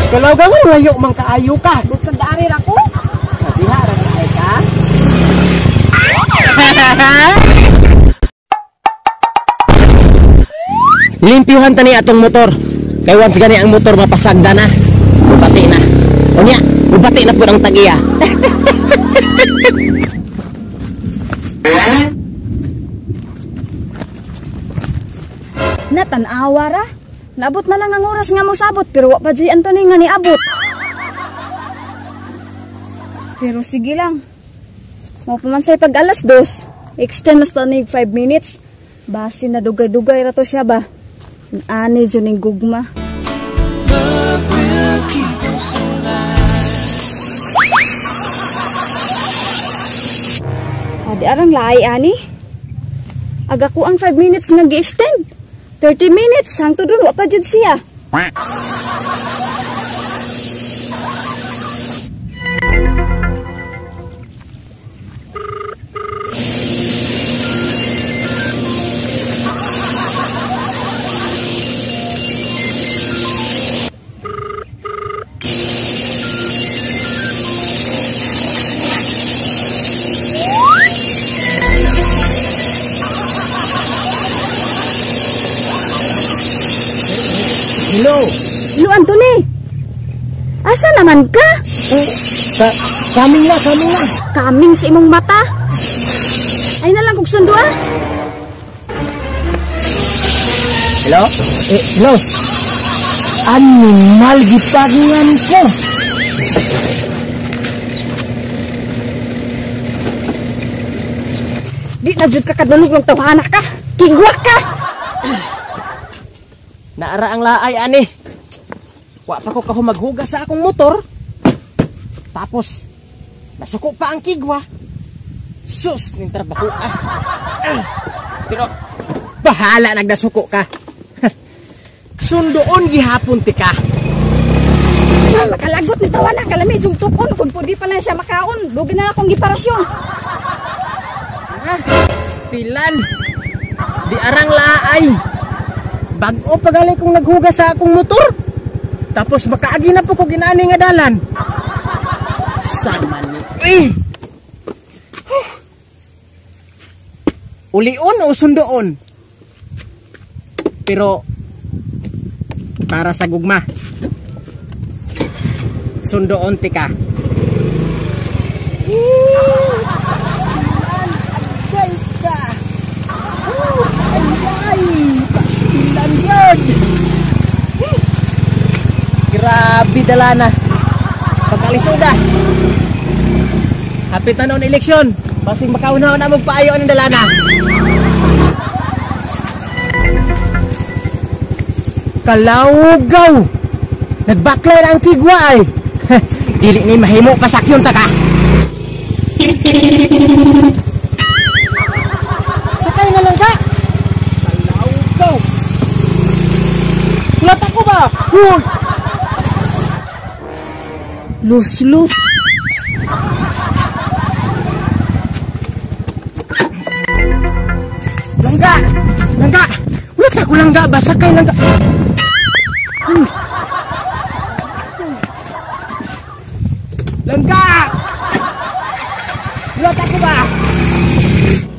Kalau kamu layo mang kaayo ka. Bukod dari ako. Diha ra ka. Limpyuhan tani atong motor. Kay once gani ang motor mapasagda na. Bubati na. Unya, bubati na pud ang tagiya. Natanawa ra. Naabot na lang ang oras nga mo sabot pero wa pa di Anthony nga niabot. Pero sige lang. Mo pa man say pag alas 2. Extend mas tanig 5 minutes. Basi na dugay-dugay ra to siya ba. Ani jud ning gugma. Love will keep us alive. Adi arang laay ani. Aga ko ang 5 minutes nga gi-extend. 30 minutes hangtod dun wa pa jud siya. Hello. Hello Anthony. Asa naman ka? Kaming na. Kaming sa imong mata. Ay na lang kog sundo ah. Hello? Hello. Animal gipagingan ko. Di na jud ka kadulog ng tawhana ka. Kigwa ka. Naara ang laay ani. Wa pa ko maghugas sa akong motor. Tapos nasuko pa ang kigwa. Sus, ning trabaho Pero bahala nagdasuko ka. Sundoon gihapon ti ka. Makalagot ni tawana kalami jung tukon kun pudi pa na siya makaon. Dugi na akong giparasyon. Stilan. Di arang laay. Bag-o pagaling kong naghugas sa akong motor. Tapos makaagi na po ko ginani nga dalan. Sama ni. Ulion o sundoon? Pero para sa gugma. Sundoon ti ka. Grabe dalana. Pagkalisuda. Hapit na noon eleksyon. Basing makaunaw na magpaayo ang dalana. Kalawgaw. Nagbaklay ang kigwa ay. Dili ni mahimo pasakyon ta ka. Sakay na lang ka. Kalawgaw. Lata ko ba? Lus. Langga. Ulit ako langga ba? Sakay langga. Langga! Ulit ako ba?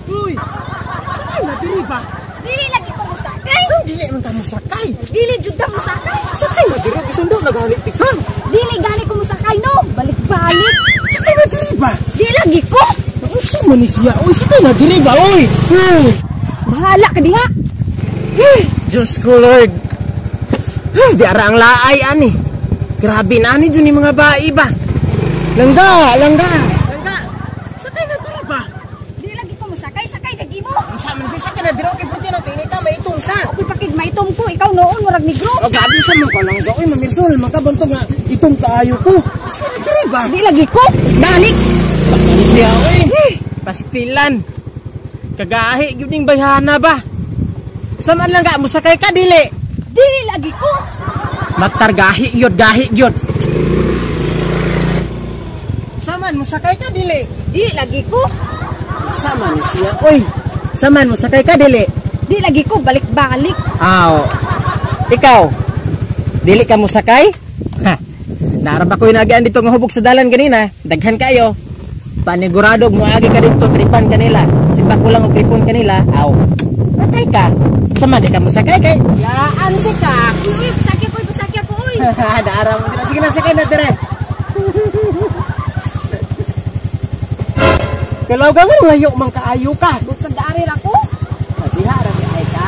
Uy! Sakay na, dili ba? Dili lagi ko musakay. Dili man ta musakay. Dili jud ta musakay. Sakay na, dili isundo nagalit ikaw. Dili gani ko musakay no. Balik-balik. Sakay na, dili ba? Di lagi ko. Usa man ni siya. Uy, sakay na, dili ba? Uy! Bahala ka diha. Diyos ko, Lord. Di ara ang laay, ani. Grabe na, ani dyan yung mga bae ba? Langga! Sakay na, dili ba? Dili lagi ko musakay. Sakay lagi mo. Sa man siya, sakay na, dili okay, puti na, tinita, may itong ka. Ako pakig maitom ko. Ikaw noon, murag negro. O, gabi sa mga kalangga. Uy, mamirsol, makabantong nga, itong kaayo ko. Sakay na, dili ba? Di lagi ko. Balik. Sakay siya, uy. Pastilan. Kagahi, yun yung bayhana ba? Saman lang ka, musakay ka, dili. Dili lagi ko. Matar gahi gyud. Saman mo sakay ka dili. Dili lagi ko. Saman siya. Oy. Saman mo sakay ka dili. Di lagi ko balik-balik. Aw. Ikaw. Dili ka mo sakay? Ha. Naraba ko yung agian dito nga hubog sa dalan kanina. Daghan kayo. Panigurado mo agi ka dito, tripan kanila. Simba ko lang og tripon kanila. Aw. Patay ka. Sama di ka mo sakay kay. Yaan di ka. Uy, pasakya ko, uy. Daara mo. Sige na, sakay na dire. Kalau ka nga layo man kaayo ka. Bukag daari ra ko. Diha ra di ay ka.